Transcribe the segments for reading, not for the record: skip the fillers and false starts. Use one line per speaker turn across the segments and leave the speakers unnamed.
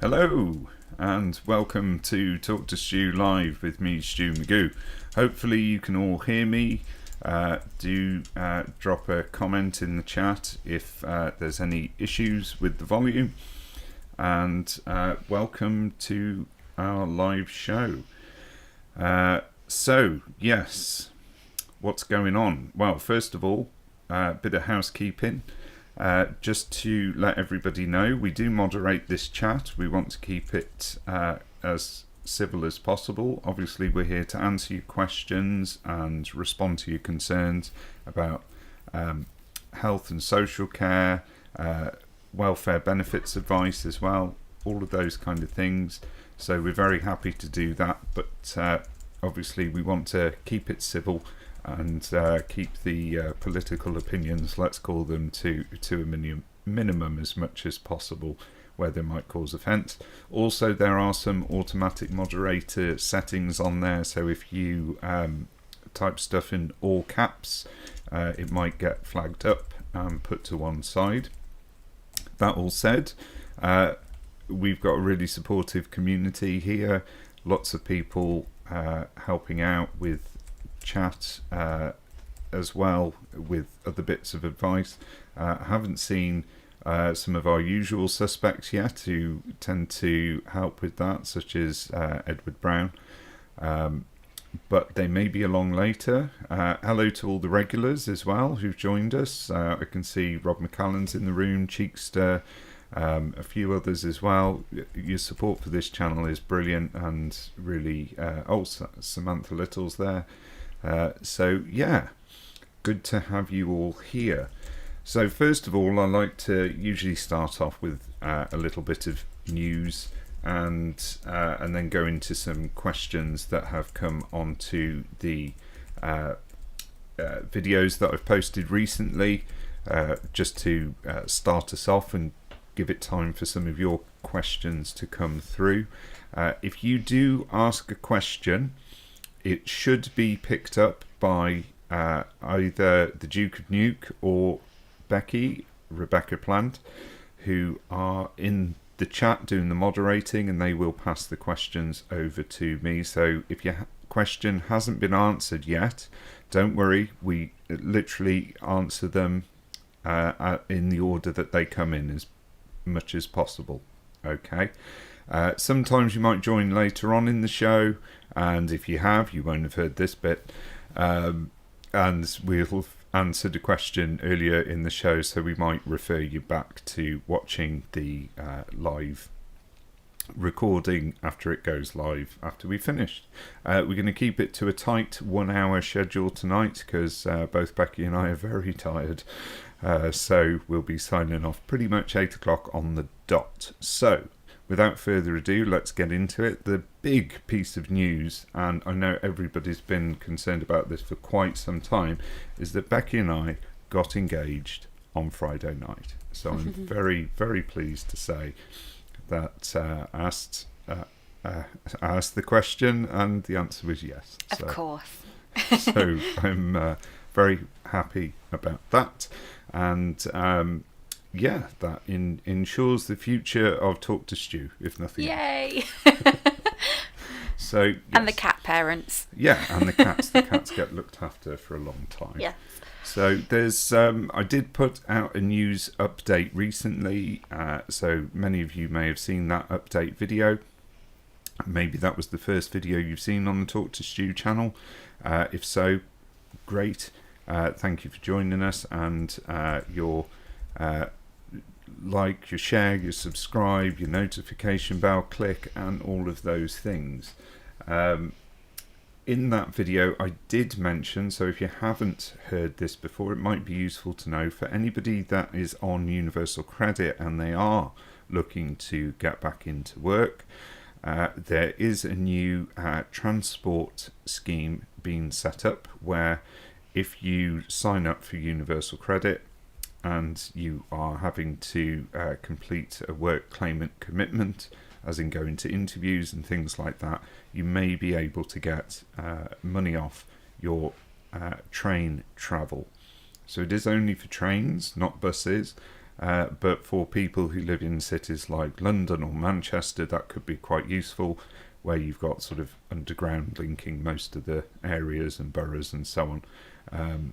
Hello and welcome to Talk to Stu Live with me, Stu Magoo. Hopefully you can all hear me. Do drop a comment in the chat if there's any issues with the volume. And welcome to our live show. So, yes, what's going on? Well, first of all, a bit of housekeeping. Just to let everybody know, we do moderate this chat. We want to keep it as civil as possible. Obviously, we're here to answer your questions and respond to your concerns about health and social care, welfare benefits advice as well, all of those kind of things. So we're very happy to do that, but obviously we want to keep it civil and keep the political opinions, let's call them, to a minimum as much as possible where they might cause offence. Also, there are some automatic moderator settings on there, so if you type stuff in all caps, it might get flagged up and put to one side. That all said, we've got a really supportive community here, lots of people helping out with chat as well with other bits of advice. I haven't seen some of our usual suspects yet who tend to help with that, such as Edward Brown, but they may be along later. Hello to all the regulars as well who've joined us. I can see Rob McCallan's in the room, Cheekster, a few others as well. Your support for this channel is brilliant, and really Samantha Little's there. So yeah, good to have you all here. So first of all, I like to usually start off with a little bit of news and then go into some questions that have come onto the videos that I've posted recently, just to start us off and give it time for some of your questions to come through. If you do ask a question, it should be picked up by either the Duke of Nuke or Becky, Rebecca Plant, who are in the chat doing the moderating, and they will pass the questions over to me. So if your question hasn't been answered yet, don't worry, we literally answer them in the order that they come in as much as possible. Okay. Sometimes you might join later on in the show, and if you have, you won't have heard this bit, and we'll have answered a question earlier in the show, so we might refer you back to watching the live recording after it goes live, after we finished. We're going to keep it to a tight 1 hour schedule tonight because both Becky and I are very tired, so we'll be signing off pretty much 8 o'clock on the dot. So without further ado, let's get into it. The big piece of news, and I know everybody's been concerned about this for quite some time, is that Becky and I got engaged on Friday night. So I'm very, very pleased to say that I asked the question and the answer was yes.
Of course.
So I'm very happy about that. And yeah, that ensures the future of Talk to Stu, if nothing else.
Yay!
So, yes.
And the cat parents.
Yeah, and the cats. The cats get looked after for a long time.
Yeah.
So there's, I did put out a news update recently. So many of you may have seen that update video. Maybe that was the first video you've seen on the Talk to Stu channel. If so, great. Thank you for joining us, and your like, your share, your subscribe, your notification bell click, and all of those things. In that video I did mention, so if you haven't heard this before, it might be useful to know for anybody that is on universal credit and they are looking to get back into work, there is a new transport scheme being set up where if you sign up for universal credit and you are having to complete a work claimant commitment, as in going to interviews and things like that, you may be able to get money off your train travel. So it is only for trains, not buses. but for people who live in cities like London or Manchester, that could be quite useful, where you've got sort of underground linking most of the areas and boroughs and so on.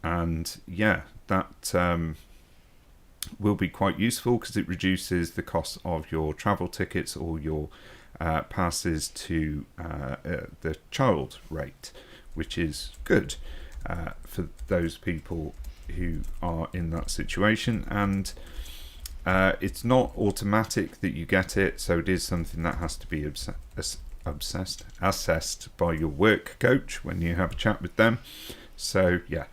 And yeah, that will be quite useful because it reduces the cost of your travel tickets or your passes to the child rate, which is good for those people who are in that situation. And it's not automatic that you get it, so it is something that has to be assessed by your work coach when you have a chat with them. So yeah,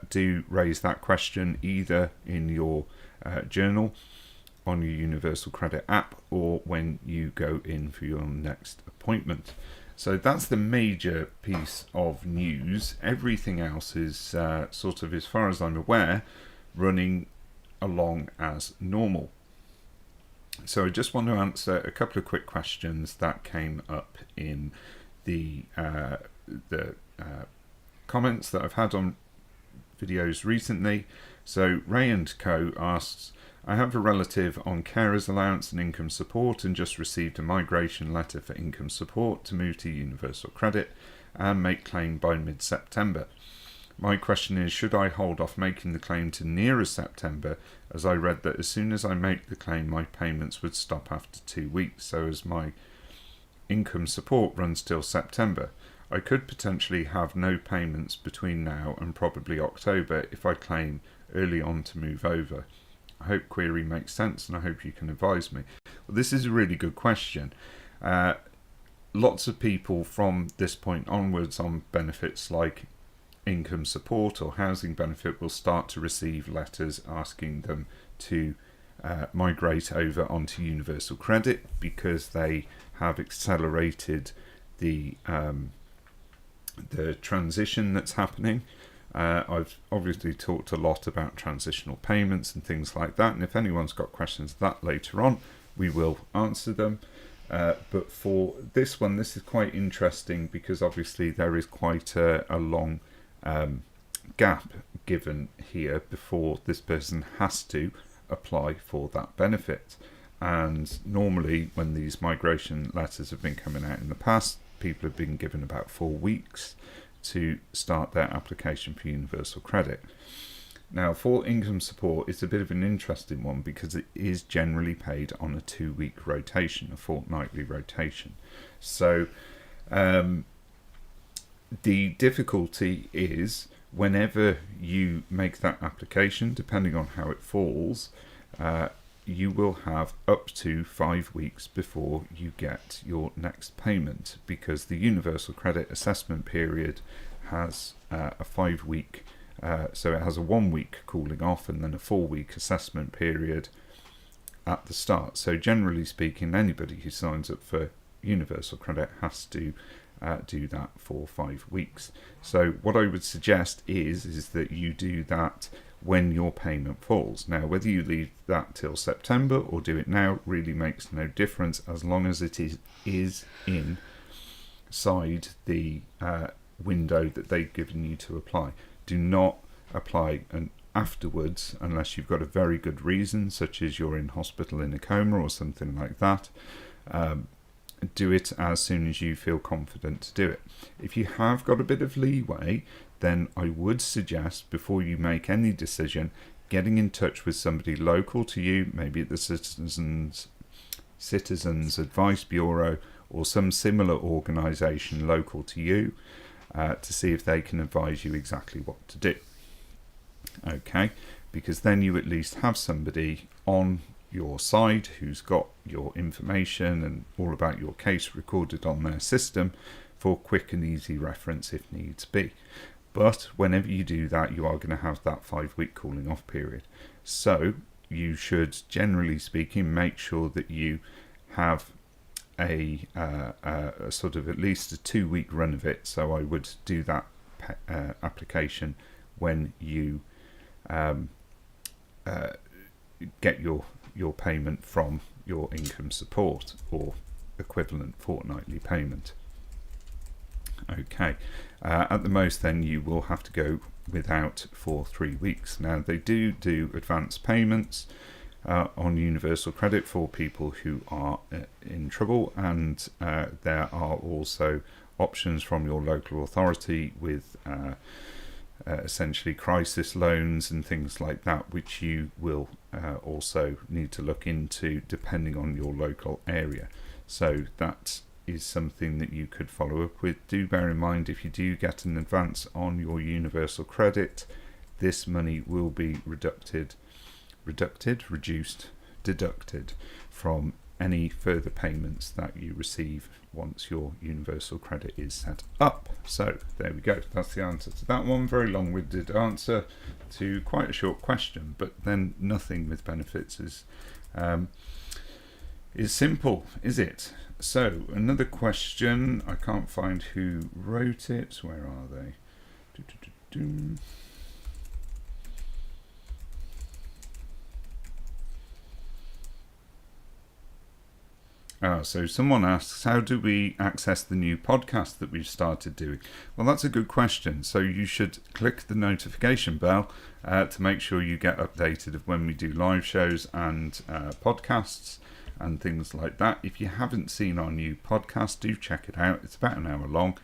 do raise that question either in your journal, on your Universal Credit app, or when you go in for your next appointment. So that's the major piece of news. Everything else is sort of, as far as I'm aware, running along as normal. So I just want to answer a couple of quick questions that came up in the comments that I've had on videos recently. So Ray & Co asks, I have a relative on carers allowance and income support and just received a migration letter for income support to move to Universal Credit and make claim by mid-September. My question is, should I hold off making the claim to nearer September, as I read that as soon as I make the claim my payments would stop after 2 weeks, so as my income support runs till September. I could potentially have no payments between now and probably October if I claim early on to move over. I hope query makes sense and I hope you can advise me. Well, this is a really good question. Lots of people from this point onwards on benefits like income support or housing benefit will start to receive letters asking them to migrate over onto Universal Credit because they have accelerated the transition that's happening. I've obviously talked a lot about transitional payments and things like that, and if anyone's got questions of that later on, we will answer them. But for this one, this is quite interesting because obviously there is quite a long gap given here before this person has to apply for that benefit. And normally when these migration letters have been coming out in the past, people have been given about 4 weeks to start their application for Universal Credit. Now, for income support, it's a bit of an interesting one because it is generally paid on a 2-week rotation, a fortnightly rotation. So the difficulty is whenever you make that application, depending on how it falls, you will have up to 5 weeks before you get your next payment, because the Universal Credit assessment period has a 5 week, so it has a 1 week cooling off and then a 4 week assessment period at the start. So generally speaking, anybody who signs up for Universal Credit has to do that for 5 weeks. So what I would suggest is that you do that when your payment falls. Now, whether you leave that till September or do it now really makes no difference, as long as it is inside the window that they've given you to apply. Do not apply afterwards unless you've got a very good reason, such as you're in hospital in a coma or something like that. Do it as soon as you feel confident to do it. If you have got a bit of leeway, then I would suggest, before you make any decision, getting in touch with somebody local to you, maybe at the Citizens Advice Bureau or some similar organisation local to you, to see if they can advise you exactly what to do. Okay, because then you at least have somebody on your side who's got your information and all about your case recorded on their system for quick and easy reference if needs be. But whenever you do that, you are going to have that 5 week cooling off period. So you should, generally speaking, make sure that you have a sort of at least a 2 week run of it. So I would do that application when you get your payment from your income support or equivalent fortnightly payment. Okay, at the most then you will have to go without for 3 weeks. Now, they do advance payments on universal credit for people who are in trouble, and there are also options from your local authority with essentially crisis loans and things like that, which you will also need to look into depending on your local area. So that is something that you could follow up with. Do bear in mind, if you do get an advance on your universal credit, this money will be deducted from any further payments that you receive once your universal credit is set up. So there we go. That's the answer to that one. Very long-winded answer to quite a short question, but then nothing with benefits is simple, is it? So another question. I can't find who wrote it. Where are they? So someone asks, how do we access the new podcast that we've started doing? Well, that's a good question. So you should click the notification bell to make sure you get updated of when we do live shows and podcasts and things like that. If you haven't seen our new podcast, do check it out. It's about an hour long.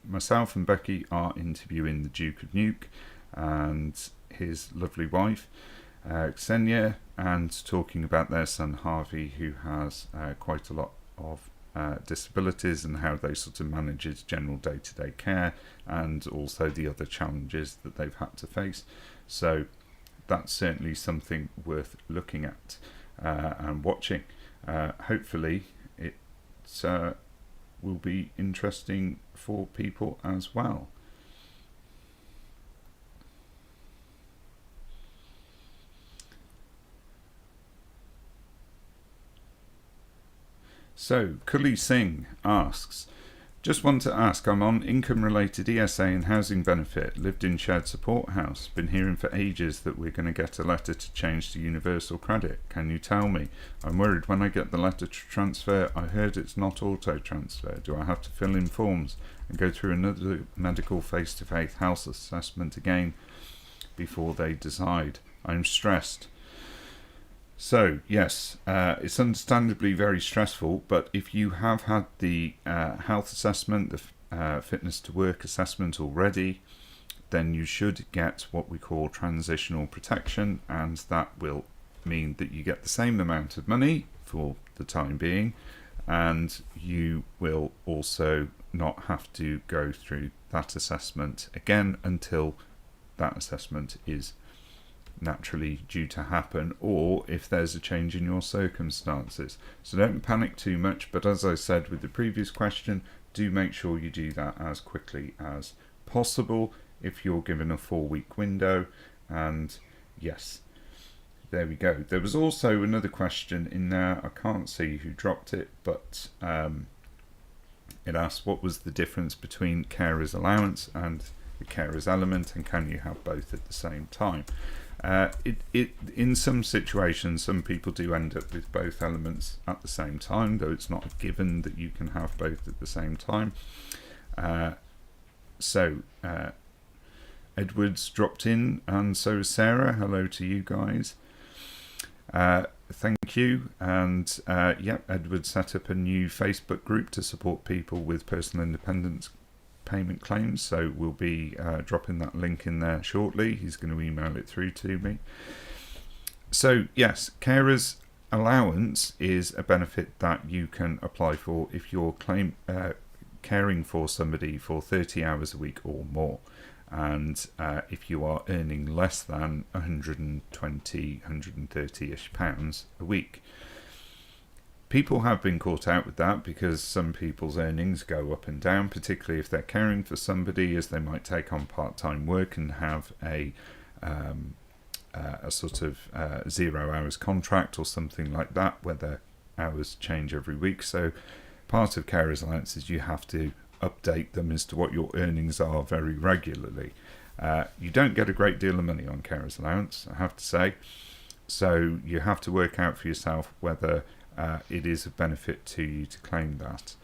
Myself and Becky are interviewing the Duke of Nuke and his lovely wife, Xenia, and talking about their son Harvey, who has quite a lot of disabilities, and how they sort of manage his general day-to-day care and also the other challenges that they've had to face. So that's certainly something worth looking at and watching. Hopefully it will be interesting for people as well. So, Kuli Singh asks, just want to ask, I'm on income-related ESA and housing benefit, lived in shared support house, been hearing for ages that we're going to get a letter to change to universal credit. Can you tell me? I'm worried when I get the letter to transfer, I heard it's not auto-transfer. Do I have to fill in forms and go through another medical face-to-face house assessment again before they decide? I'm stressed. So, yes, it's understandably very stressful, but if you have had the health assessment, the fitness to work assessment already, then you should get what we call transitional protection, and that will mean that you get the same amount of money for the time being, and you will also not have to go through that assessment again until that assessment is naturally due to happen, or if there's a change in your circumstances. So don't panic too much, but as I said with the previous question, do make sure you do that as quickly as possible if you're given a 4-week window. And yes, there we go. There was also another question in there, I can't see who dropped it, but it asked what was the difference between carer's allowance and the carer's element, and can you have both at the same time? In some situations, some people do end up with both elements at the same time, though it's not a given that you can have both at the same time. So Edward's dropped in, and so is Sarah. Hello to you guys. Thank you. And Edward set up a new Facebook group to support people with personal independence payment claims, so we'll be dropping that link in there shortly. He's going to email it through to me. So yes, carer's allowance is a benefit that you can apply for if you're caring for somebody for 30 hours a week or more, and if you are earning less than 120, 130-ish pounds a week. People have been caught out with that because some people's earnings go up and down, particularly if they're caring for somebody, as they might take on part-time work and have a sort of 0 hours contract or something like that, where their hours change every week. So part of carer's allowance is you have to update them as to what your earnings are very regularly. You don't get a great deal of money on carer's allowance, I have to say. So you have to work out for yourself whether it is a benefit to you to claim that.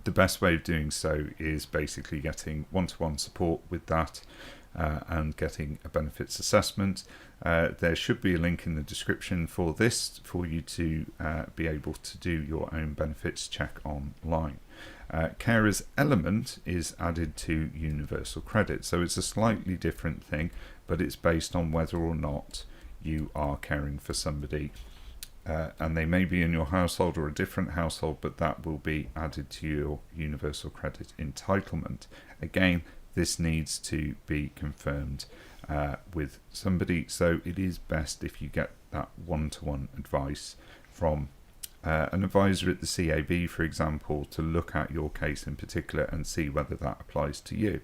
the best way of doing so is basically getting one-to-one support with that and getting a benefits assessment. There should be a link in the description for this for you to be able to do your own benefits check online. Carer's element is added to universal credit, so it's a slightly different thing, but it's based on whether or not you are caring for somebody, and they may be in your household or a different household, but that will be added to your universal credit entitlement. Again, this needs to be confirmed with somebody, so it is best if you get that one-to-one advice from an advisor at the CAB, for example, to look at your case in particular and see whether that applies to you.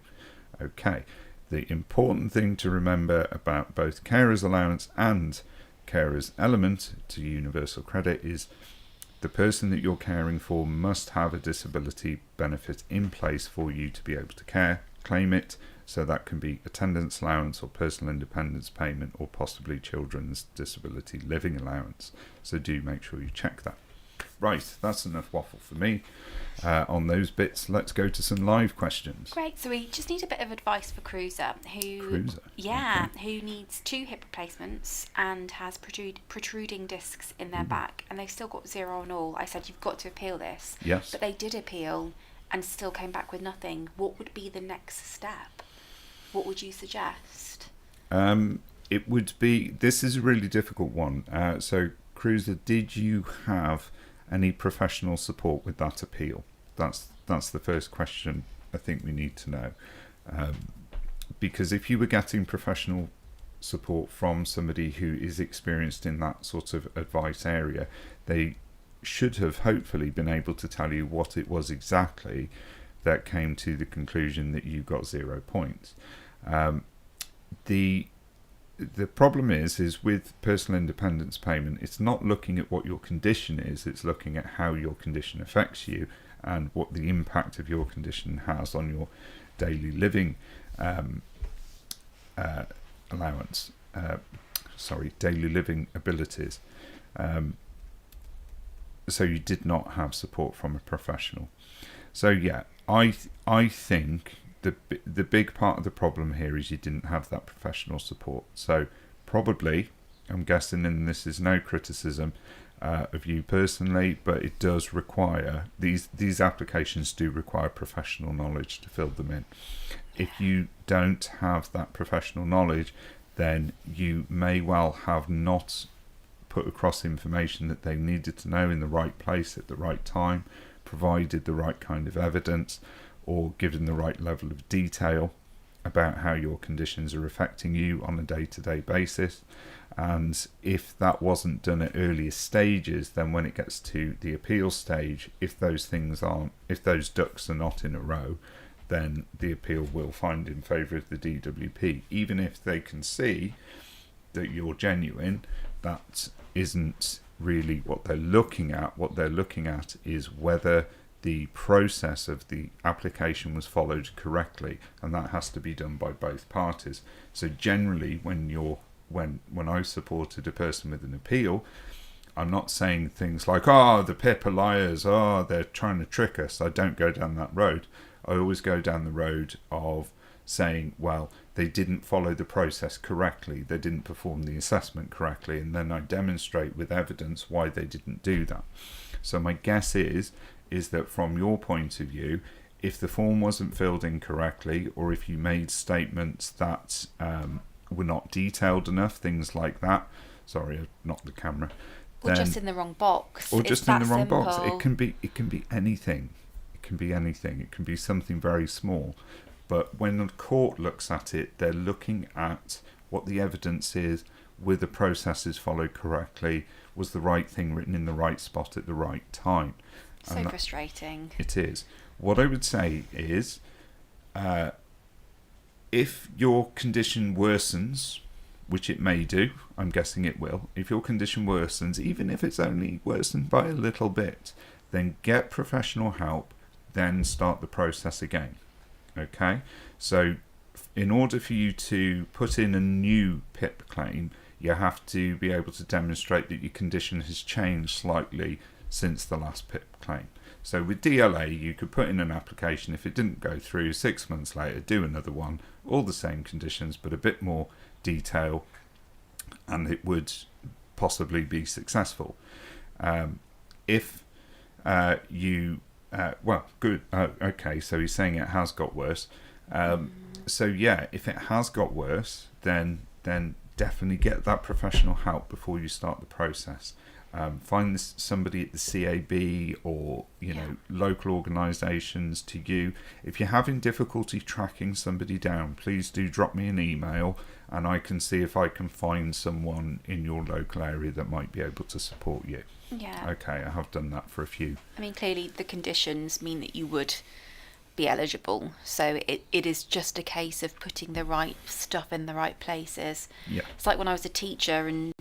Okay, the important thing to remember about both carer's allowance and carer's element to universal credit is the person that you're caring for must have a disability benefit in place for you to be able to claim it. So that can be attendance allowance or personal independence payment or possibly children's disability living allowance. So do make sure you check that. Right, that's enough waffle for me on those bits. Let's go to some live questions.
Great. So we just need a bit of advice for Cruiser, who needs 2 hip replacements and has protruding discs in their back, and they've still got 0 on all. I said you've got to appeal this.
Yes.
But they did appeal and still came back with nothing. What would be the next step? What would you suggest?
It would be. This is a really difficult one. So, Cruiser, did you have any professional support with that appeal? That's the first question I think we need to know, because if you were getting professional support from somebody who is experienced in that sort of advice area, they should have hopefully been able to tell you what it was exactly that came to the conclusion that you got 0 points. The problem is with personal independence payment, it's not looking at what your condition is, it's looking at how your condition affects you and what the impact of your condition has on your daily living allowance, daily living abilities. So you did not have support from a professional. So yeah, I think the big part of the problem here is you didn't have that professional support. So probably, I'm guessing, and this is no criticism of you personally, but it does require, these applications do require professional knowledge to fill them in. If you don't have that professional knowledge, then you may well have not put across information that they needed to know in the right place at the right time, provided the right kind of evidence, or given the right level of detail about how your conditions are affecting you on a day-to-day basis. And if that wasn't done at earlier stages, then when it gets to the appeal stage, if those ducks are not in a row, then the appeal will find in favour of the DWP. Even if they can see that you're genuine, that isn't really what they're looking at. What they're looking at is whether the process of the application was followed correctly, and that has to be done by both parties. So generally, when I supported a person with an appeal, I'm not saying things like, the PIP are liars, they're trying to trick us. I don't go down that road. I always go down the road of saying, well, they didn't follow the process correctly, they didn't perform the assessment correctly, and then I demonstrate with evidence why they didn't do that. So my guess is that from your point of view, if the form wasn't filled in correctly, or if you made statements that were not detailed enough, things like that, sorry, I knocked the camera,
or just in the wrong box,
or just in the wrong
simple.
box. It can be anything. It can be anything. It can be something very small. But when the court looks at it, they're looking at what the evidence is, were the processes followed correctly, was the right thing written in the right spot at the right time.
So frustrating.
It is. What I would say is, if your condition worsens, which it may do, I'm guessing it will, if your condition worsens, even if it's only worsened by a little bit, then get professional help, then start the process again. Okay? So in order for you to put in a new PIP claim, you have to be able to demonstrate that your condition has changed slightly since the last PIP claim. So with DLA, you could put in an application. If it didn't go through, 6 months later, do another one, all the same conditions, but a bit more detail, and it would possibly be successful. If you good. Okay, so he's saying it has got worse. So yeah, if it has got worse, then definitely get that professional help before you start the process. Find somebody at the CAB or local organisations to you. If you're having difficulty tracking somebody down, please do drop me an email, and I can see if I can find someone in your local area that might be able to support you.
Yeah.
Okay, I have done that for a few.
I mean, clearly the conditions mean that you would be eligible, so it is just a case of putting the right stuff in the right places.
Yeah.
It's like when I was a teacher and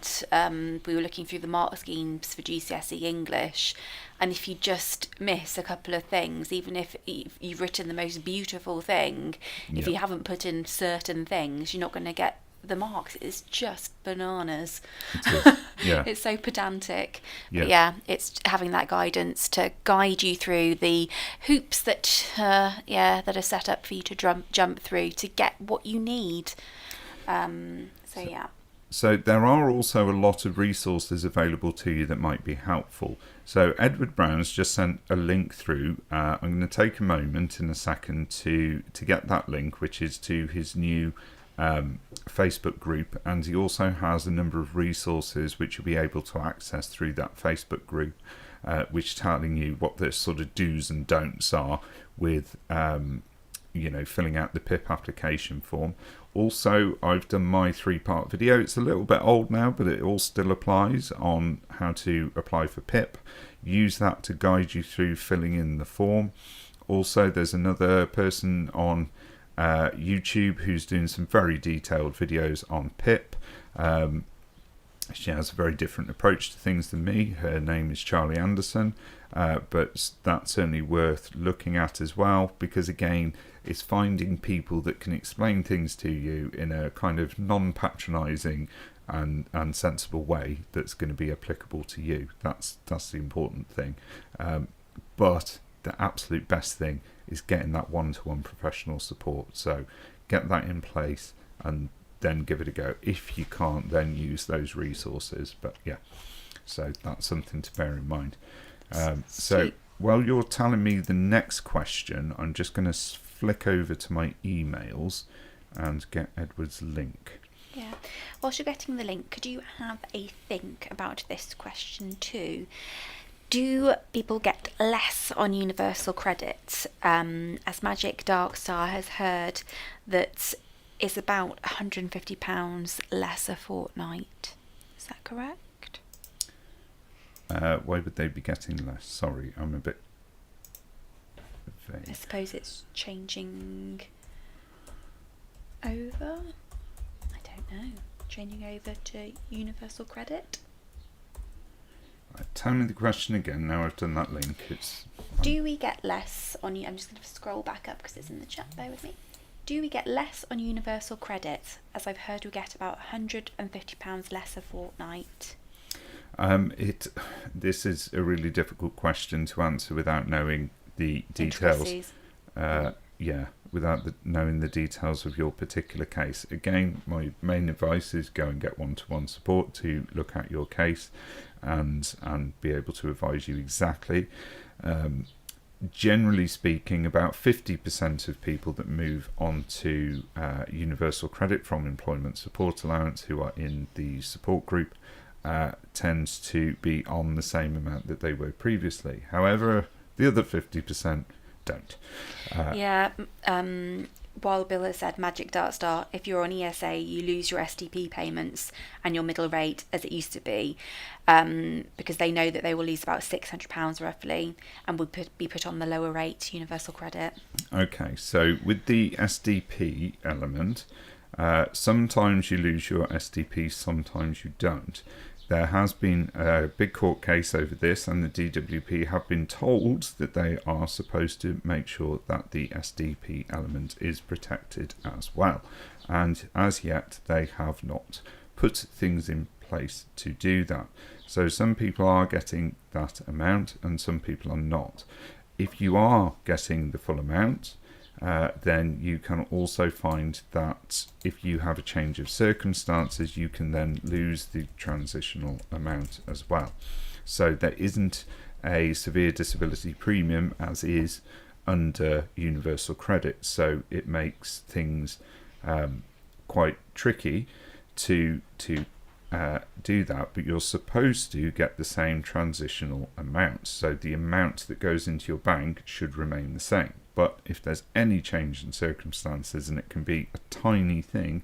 we were looking through the mark schemes for GCSE English, and if you just miss a couple of things, even if you've written the most beautiful thing, if you haven't put in certain things, you're not going to get the marks. It's just bananas.
It is. Yeah.
It's so pedantic.
Yeah.
But yeah, it's having that guidance to guide you through the hoops that are set up for you to jump through to get what you need.
So there are also a lot of resources available to you that might be helpful. So Edward Brown's just sent a link through. I'm going to take a moment in a second to get that link, which is to his new Facebook group, and he also has a number of resources which you'll be able to access through that Facebook group, which telling you what the sort of do's and don'ts are with filling out the PIP application form. Also, I've done my 3-part video. It's a little bit old now, but it all still applies on how to apply for PIP. Use that to guide you through filling in the form. Also, there's another person on YouTube who's doing some very detailed videos on PIP. She has a very different approach to things than me. Her name is Charlie Anderson, but that's certainly worth looking at as well, because again, it's finding people that can explain things to you in a kind of non-patronising and sensible way that's going to be applicable to you. That's the important thing. But the absolute best thing is getting that one-to-one professional support. So get that in place and then give it a go. If you can't, then use those resources. But yeah, so that's something to bear in mind. So while you're telling me the next question, I'm just going to flick over to my emails and get Edward's link.
Yeah. Whilst you're getting the link, could you have a think about this question too? Do people get less on universal credit? As Magic Dark Star has heard that it's about £150 less a fortnight. Is that correct?
Why would they be getting less? Sorry, I'm a bit vague.
I suppose it's changing over. I don't know. Changing over to universal credit.
Tell me the question again. Now I've done that link.
Do we get less on you? I'm just going to scroll back up because it's in the chat. Bear with me. Do we get less on universal credit? As I've heard, we get about £150 less a fortnight.
This is a really difficult question to answer without knowing the details. Without knowing the details of your particular case. Again, my main advice is go and get one-to-one support to look at your case and be able to advise you exactly. Generally speaking, about 50% of people that move on to universal credit from employment support allowance who are in the support group tends to be on the same amount that they were previously. However, the other 50% don't.
While Bill has said Magic Dart Star, if you're on ESA, you lose your SDP payments and your middle rate as it used to be, because they know that they will lose about £600 roughly and would be put on the lower rate universal credit. Okay,
so with the SDP element, sometimes you lose your SDP, sometimes you don't. There has been a big court case over this, and the DWP have been told that they are supposed to make sure that the SDP element is protected as well. And as yet, they have not put things in place to do that. So some people are getting that amount and some people are not. if you are getting the full amount, then you can also find that if you have a change of circumstances, you can then lose the transitional amount as well. So there isn't a severe disability premium as is under universal credit. So it makes things quite tricky to do that, but you're supposed to get the same transitional amount. So the amount that goes into your bank should remain the same. But if there's any change in circumstances, and it can be a tiny thing,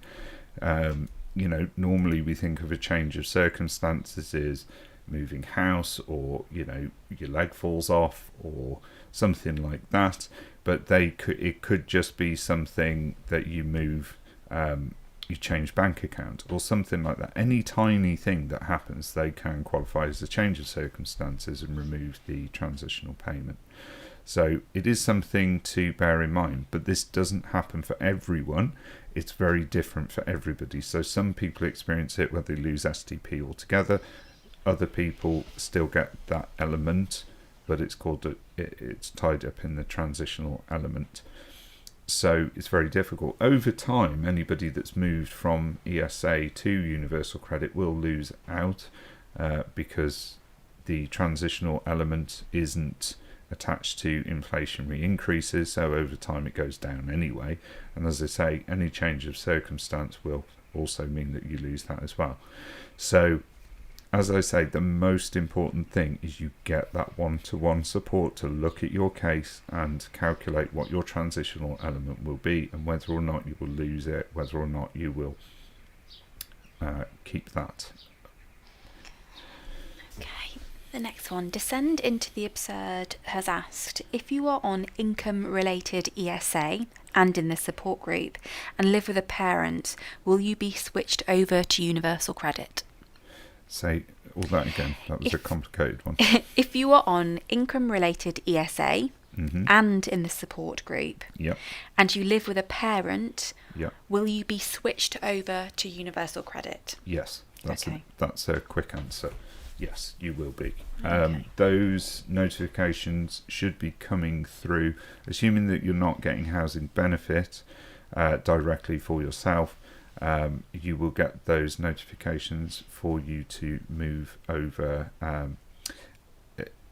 normally we think of a change of circumstances as moving house, or your leg falls off or something like that. But it could just be something that you move, you change bank account or something like that. Any tiny thing that happens, they can qualify as a change of circumstances and remove the transitional payment. So it is something to bear in mind, but this doesn't happen for everyone. It's very different for everybody. So some people experience it where they lose STP altogether. Other people still get that element, but it's tied up in the transitional element. So it's very difficult. Over time, anybody that's moved from ESA to universal credit will lose out because the transitional element isn't attached to inflationary increases, so over time it goes down anyway. And as I say, any change of circumstance will also mean that you lose that as well. So as I say, the most important thing is you get that one-to-one support to look at your case and calculate what your transitional element will be, and whether or not you will lose it, whether or not you will keep that.
Okay. The next one, Descend into the Absurd, has asked, if you are on income-related ESA and in the support group and live with a parent, will you be switched over to universal credit?
Say all that again. That was a complicated one.
If you are on income-related ESA and in the support group, and you live with a parent, will you be switched over to universal credit?
Yes, that's a quick answer. Yes, you will be.
Okay.
Those notifications should be coming through, assuming that you're not getting housing benefit directly for yourself. You will get those notifications for you to move over.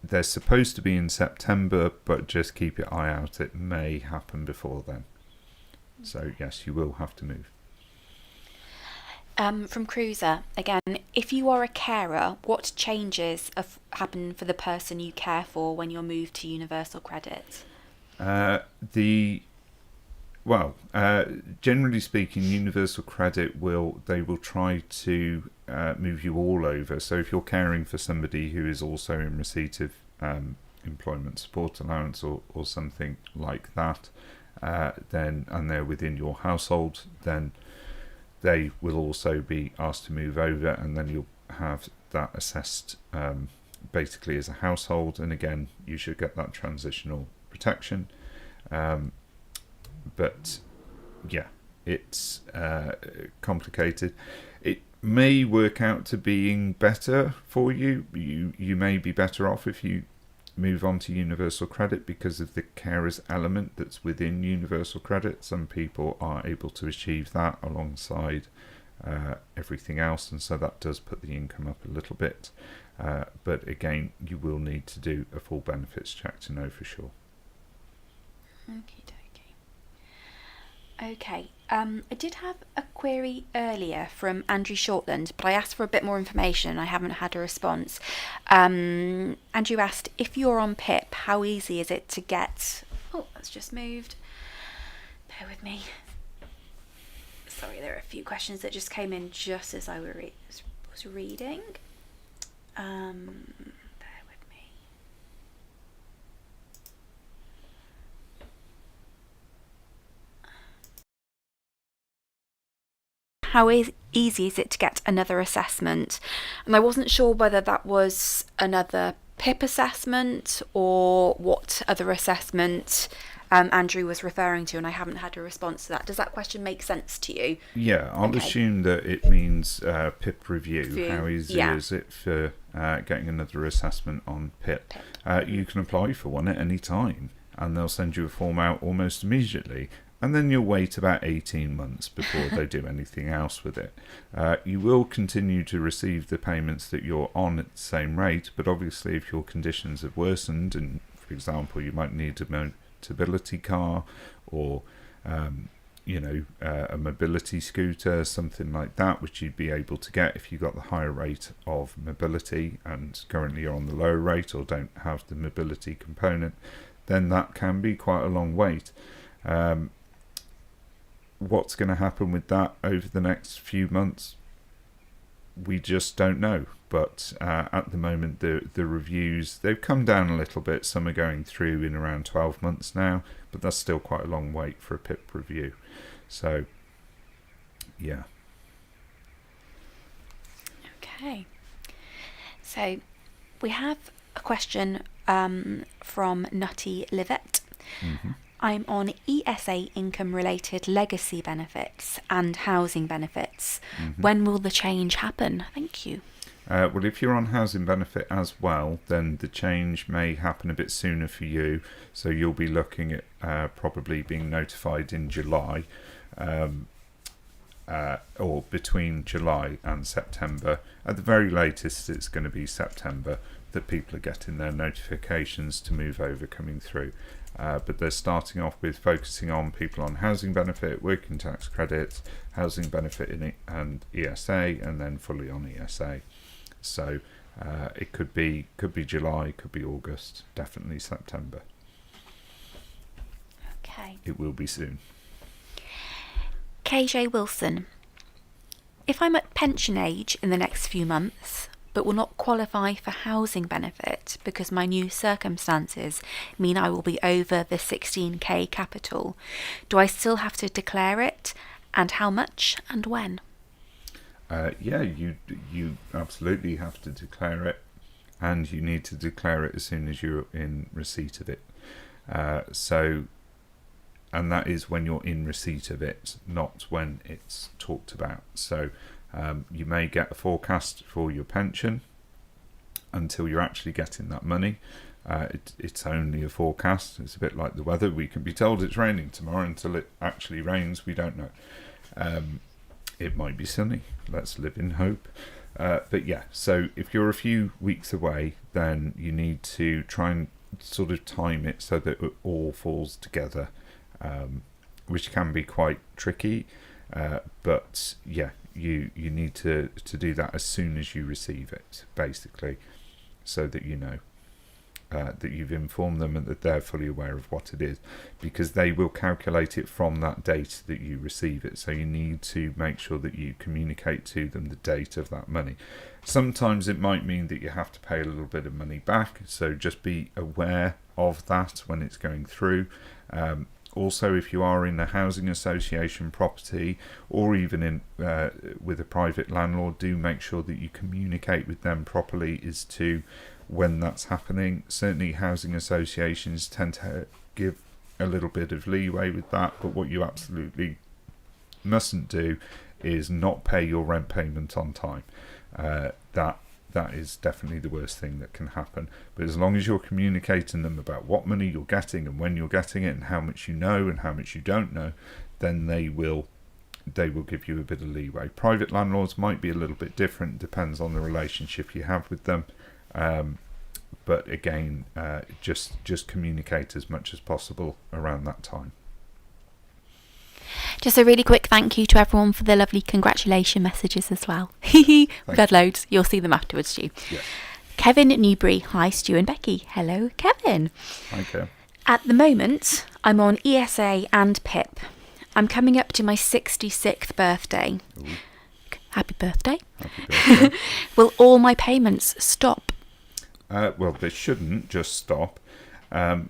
They're supposed to be in September, but just keep your eye out. It may happen before then. So yes, you will have to move.
From Cruiser, again, if you are a carer, what changes happen for the person you care for when you're moved to universal credit?
Generally speaking, universal credit will try to move you all over. So if you're caring for somebody who is also in receipt of employment support allowance or something like that, then and they're within your household, then they will also be asked to move over, and then you'll have that assessed basically as a household. And again, you should get that transitional protection. But yeah, it's complicated. It may work out to being better for you. You may be better off if you move on to universal credit because of the carers element that's within universal credit. Some people are able to achieve that alongside everything else, and so that does put the income up a little bit. But again, you will need to do a full benefits check to know for sure.
Okay, I did have a query earlier from Andrew Shortland, but I asked for a bit more information. I haven't had a response. Andrew asked, if you're on PIP, how easy is it to get... Oh, that's just moved. Bear with me. Sorry, there are a few questions that just came in just as I was reading. Bear with me. How easy is it to get another assessment? And I wasn't sure whether that was another PIP assessment or what other assessment Andrew was referring to, and I haven't had a response to that. Does that question make sense to you?
Yeah, I'll assume that it means PIP review. How easy is it for getting another assessment on PIP. You can apply for one at any time, and they'll send you a form out almost immediately, and then you'll wait about 18 months before they do anything else with it. You will continue to receive the payments that you're on at the same rate, but obviously if your conditions have worsened, and for example you might need a mobility car or a mobility scooter, something like that, which you'd be able to get if you got the higher rate of mobility and currently you're on the lower rate or don't have the mobility component, then that can be quite a long wait. What's going to happen with that over the next few months, we just don't know. But at the moment, the reviews, they've come down a little bit. Some are going through in around 12 months now, but that's still quite a long wait for a PIP review. So, yeah.
Okay. So, we have a question from Nutty Livette.
Mm-hmm.
I'm on ESA income-related legacy benefits and housing benefits.
Mm-hmm.
When will the change happen? Thank you.
Well, if you're on housing benefit as well, then the change may happen a bit sooner for you. So you'll be looking at probably being notified in July, or between July and September. At the very latest, it's going to be September that people are getting their notifications to move over coming through. But they're starting off with focusing on people on housing benefit, working tax credits, housing benefit and ESA, and then fully on ESA. So it could be July, could be August, definitely September.
Okay.
It will be soon.
KJ Wilson. If I'm at pension age in the next few months, but will not qualify for housing benefit because my new circumstances mean I will be over the 16k capital, do I still have to declare it, and how much and when?
Yeah, you absolutely have to declare it, and you need to declare it as soon as you're in receipt of it. And that is when you're in receipt of it, not when it's talked about. So you may get a forecast for your pension until you're actually getting that money. It's only a forecast. It's a bit like the weather. We can be told it's raining tomorrow until it actually rains. We don't know. It might be sunny. Let's live in hope. But yeah, so if you're a few weeks away, then you need to try and sort of time it so that it all falls together, which can be quite tricky. But yeah, you need to do that as soon as you receive it, basically, so that you know that you've informed them and that they're fully aware of what it is, because they will calculate it from that date that you receive it. So you need to make sure that you communicate to them the date of that money. Sometimes it might mean that you have to pay a little bit of money back, so just be aware of that when it's going through. Also, if you are in a housing association property, or even in with a private landlord, do make sure that you communicate with them properly as to when that's happening. Certainly housing associations tend to give a little bit of leeway with that, but what you absolutely mustn't do is not pay your rent payment on time. That is definitely the worst thing that can happen. But as long as you're communicating them about what money you're getting and when you're getting it and how much you know and how much you don't know, then they will give you a bit of leeway. Private landlords might be a little bit different, depends on the relationship you have with them. But again, just communicate as much as possible around that time.
Just a really quick thank you to everyone for the lovely congratulation messages as well. We've had loads. You'll see them afterwards, Stu.
Yeah.
Kevin Newbury. Hi, Stu and Becky. Hello, Kevin.
Hi, Kev.
At the moment, I'm on ESA and PIP. I'm coming up to my 66th birthday.
Ooh.
Happy birthday.
Happy birthday.
Will all my payments stop?
Well, they shouldn't just stop.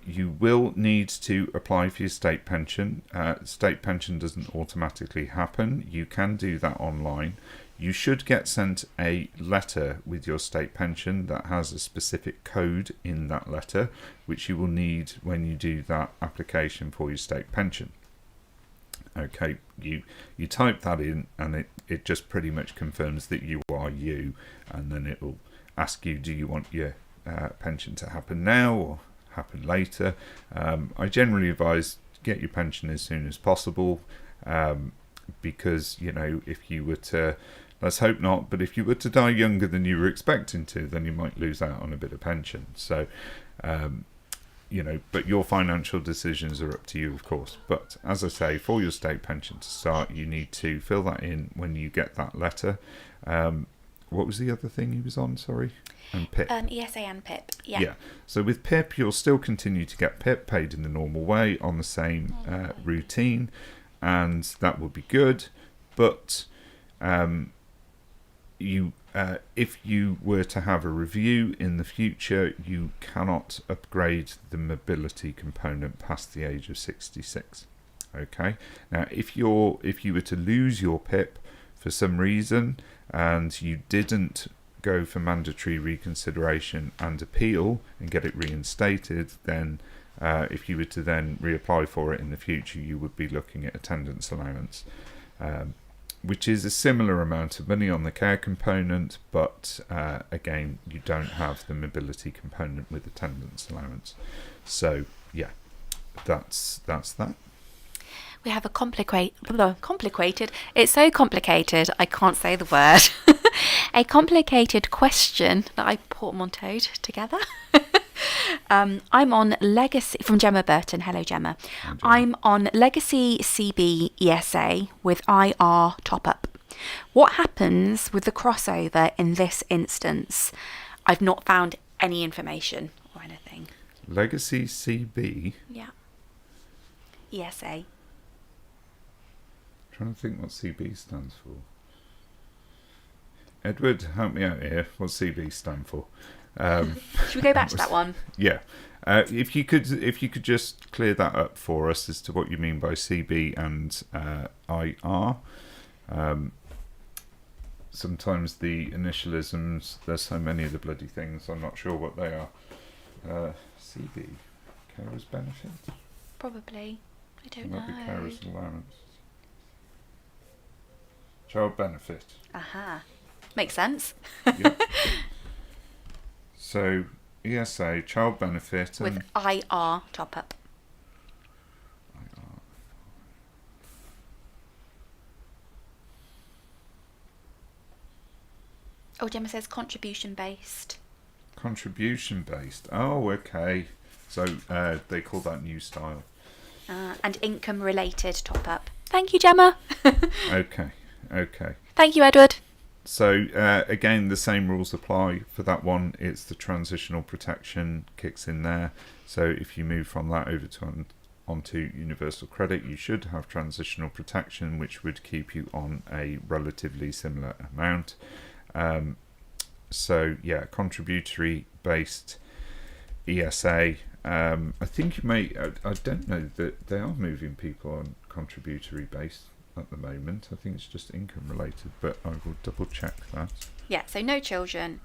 You will need to apply for your state pension. State pension doesn't automatically happen. You can do that online. You should get sent a letter with your state pension that has a specific code in that letter, which you will need when you do that application for your state pension. Okay, you type that in and it just pretty much confirms that you are you, and then it will ask you, do you want your pension to happen now or happen later? I generally advise get your pension as soon as possible, because, you know, if you were to, let's hope not, but if you were to die younger than you were expecting to, then you might lose out on a bit of pension. So, you know, but your financial decisions are up to you, of course. But as I say, for your state pension to start, you need to fill that in when you get that letter. What was the other thing he was on? Sorry, and PIP.
ESA and PIP. Yeah.
Yeah. So with PIP, you'll still continue to get PIP paid in the normal way on the same routine, and that will be good. But if you were to have a review in the future, you cannot upgrade the mobility component past the age of 66. Okay. Now, if you were to lose your PIP for some reason and you didn't go for mandatory reconsideration and appeal and get it reinstated, then if you were to then reapply for it in the future, you would be looking at attendance allowance, which is a similar amount of money on the care component, but again, you don't have the mobility component with attendance allowance. So yeah, that's that.
We have a complicated. It's so complicated, I can't say the word. A complicated question that I portmanteaued together. I'm on Legacy, from Gemma Burton. Hello, Gemma.
Hi, Gemma.
I'm on Legacy CB ESA with IR top-up. What happens with the crossover in this instance? I've not found any information or anything.
Legacy CB.
Yeah. ESA.
Trying to think what CB stands for. Edward, help me out here. What CB stand for?
Should we go back to that one?
Yeah. If you could just clear that up for us as to what you mean by CB and IR. Sometimes the initialisms, there's so many of the bloody things, I'm not sure what they are. CB, carer's benefit?
Probably. I don't know.
Might be carer's allowance. Child benefit.
Aha. Makes sense.
Yeah. So, ESA, child benefit.
With IR top up. Oh, Gemma says contribution based.
Contribution based. Oh, okay. So they call that new style.
And income related top up. Thank you, Gemma.
Okay.
Thank you, Edward.
So again, the same rules apply for that one. It's the transitional protection kicks in there. So if you move from that over to onto universal credit, you should have transitional protection, which would keep you on a relatively similar amount. So yeah, contributory based ESA. I think you may. I don't know that they are moving people on contributory based at the moment. I think it's just income related, but I will double check that.
Yeah, so no children,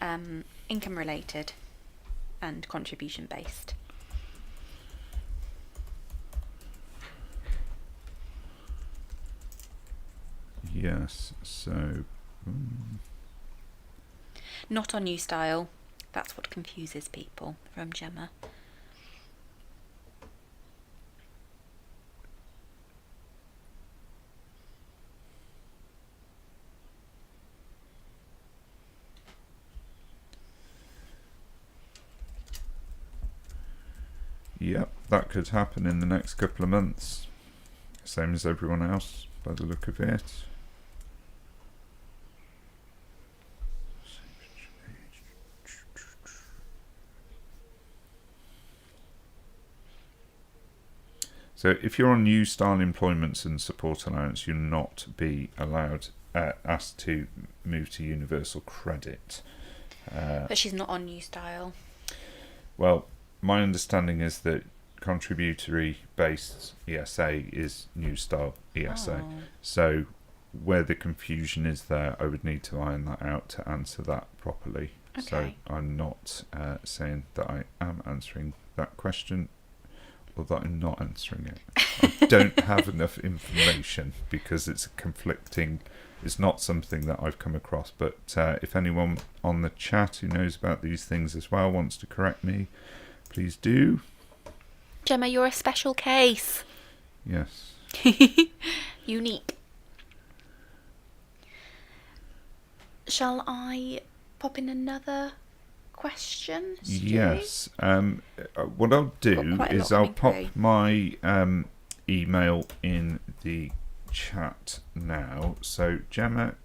income related, and contribution based.
Yes, so
Not on new style. That's what confuses people, from Gemma.
yep, that could happen in the next couple of months. Same as everyone else, by the look of it. So if you're on new style employments and support allowance, you'll not be allowed, asked to move to universal credit.
But she's not on new style.
Well, my understanding is that contributory based ESA is new style ESA.
Oh.
So where the confusion is there, I would need to iron that out to answer that properly.
Okay.
So I'm not saying that I am answering that question, or that I'm not answering it. I don't have enough information because it's a conflicting It's not something that I've come across, but if anyone on the chat who knows about these things as well wants to correct me, please do.
Gemma, you're a special case.
Yes.
Unique. Shall I pop in another question? Stu?
Yes. What I'll do is I'll pop my email in the chat now. So Gemma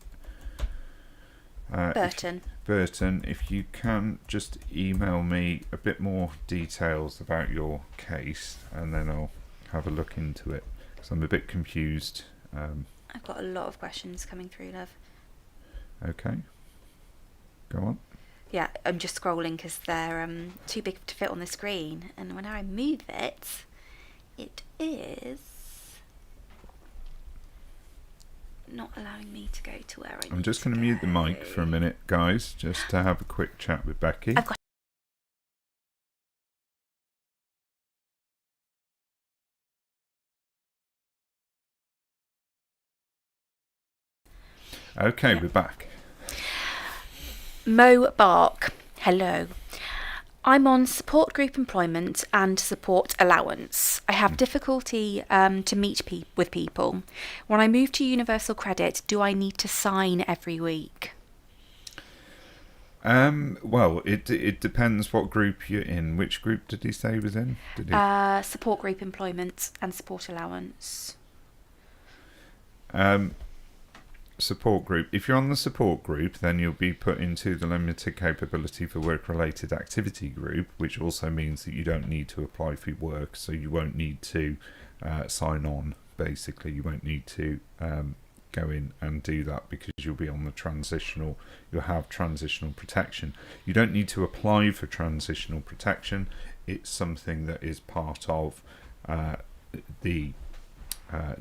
Burton, if you can just email me a bit more details about your case, and then I'll have a look into it, because I'm a bit confused.
I've got a lot of questions coming through, love.
Okay. Go on.
Yeah, I'm just scrolling because they're too big to fit on the screen, and when I move it, it is not allowing me to go to where I need
I'm just going to mute the mic for a minute, guys, just to have a quick chat with Becky.
I've got
Okay, we're back.
Mo Bark, hello. I'm on support group employment and support allowance. I have difficulty to meet with people. When I move to universal credit, do I need to sign every week?
Well, it depends what group you're in. Which group did he say he was in?
Support group employment and support allowance.
Support group. If you're on the support group, then you'll be put into the limited capability for work-related activity group, which also means that you don't need to apply for work, so you won't need to sign on. Basically, you won't need to go in and do that, because you'll be on the transitional. You'll have transitional protection. You don't need to apply for transitional protection. It's something that is part of the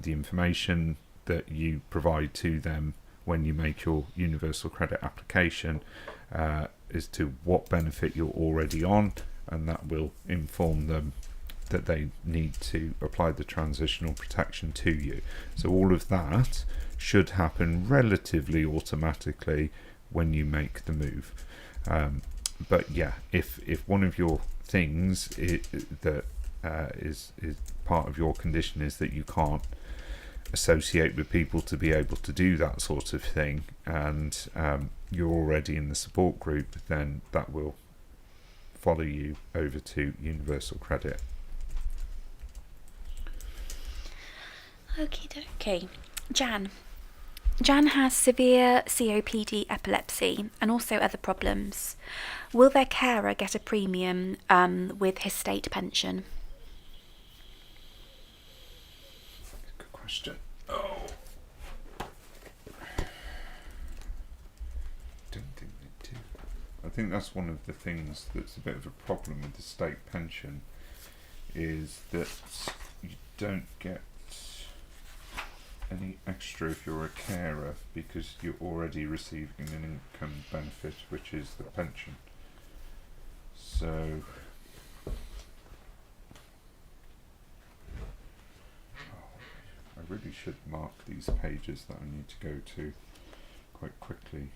information that you provide to them when you make your universal credit application, as to what benefit you're already on, and that will inform them that they need to apply the transitional protection to you. So all of that should happen relatively automatically when you make the move. But yeah, if one of your things that is part of your condition is that you can't associate with people to be able to do that sort of thing, and you're already in the support group, then that will follow you over to universal credit.
Okay. Jan has severe COPD epilepsy and also other problems. Will their carer get a premium with his state pension?
Good question. Oh. Don't think they do. I think that's one of the things that's a bit of a problem with the state pension, is that you don't get any extra if you're a carer, because you're already receiving an income benefit, which is the pension. So I really should mark these pages that I need to go to quite quickly.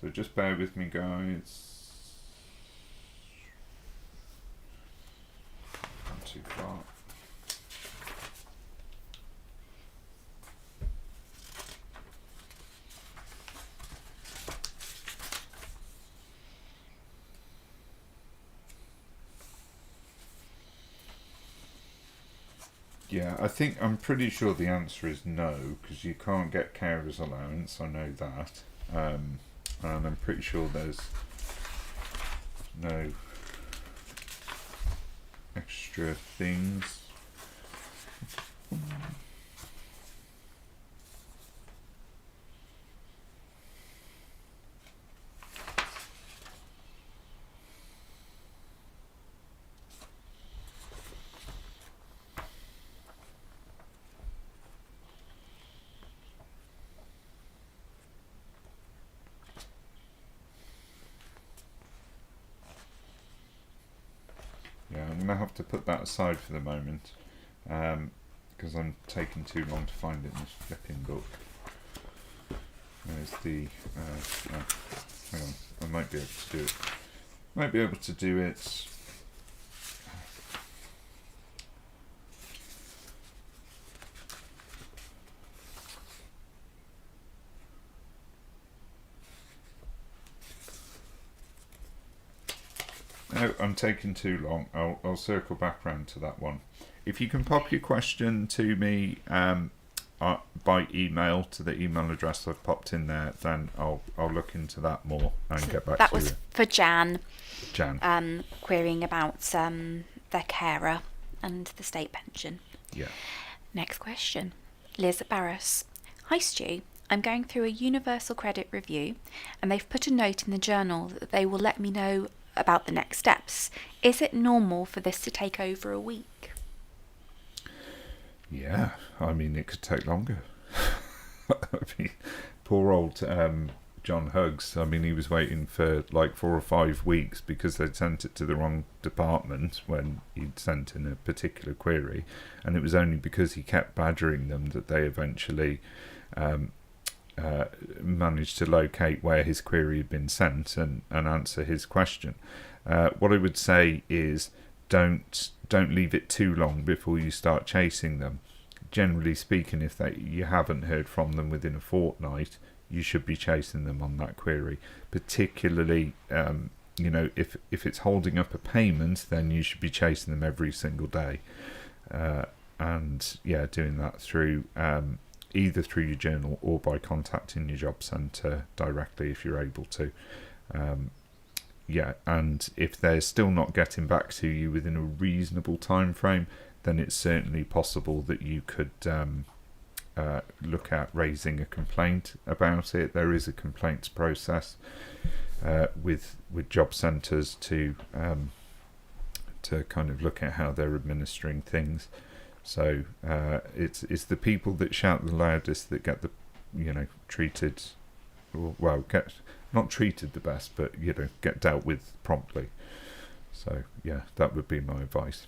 So just bear with me, guys. Not too far. Yeah, I'm pretty sure the answer is no, because you can't get carer's allowance, I know that. And I'm pretty sure there's no extra things. I'm going to have to put that aside for the moment, because I'm taking too long to find it in this flipping book. There's the... hang on, I might be able to do it. Might be able to do it... No, I'm taking too long. I'll circle back round to that one. If you can pop your question to me by email to the email address I've popped in there, then I'll look into that more and get back to you.
That was for Jan.
Jan.
Querying about their carer and the state pension.
Yeah.
Next question. Liz Barris. Hi Stu. I'm going through a universal credit review and they've put a note in the journal that they will let me know about the next steps. Is it normal for this to take over a week?
Yeah, I mean, it could take longer. I mean, poor old John Huggs, I mean, he was waiting for like 4 or 5 weeks because they'd sent it to the wrong department when he'd sent in a particular query, and it was only because he kept badgering them that they eventually managed to locate where his query had been sent and answer his question. What I would say is don't leave it too long before you start chasing them. Generally speaking, if you haven't heard from them within a fortnight, you should be chasing them on that query. Particularly, if it's holding up a payment, then you should be chasing them every single day. And yeah, doing that through either through your journal or by contacting your job centre directly if you're able to. And if they're still not getting back to you within a reasonable time frame, then it's certainly possible that you could look at raising a complaint about it. There is a complaints process with job centres to kind of look at how they're administering things. So it's the people that shout the loudest that get treated, get not treated the best, but get dealt with promptly. So yeah, that would be my advice.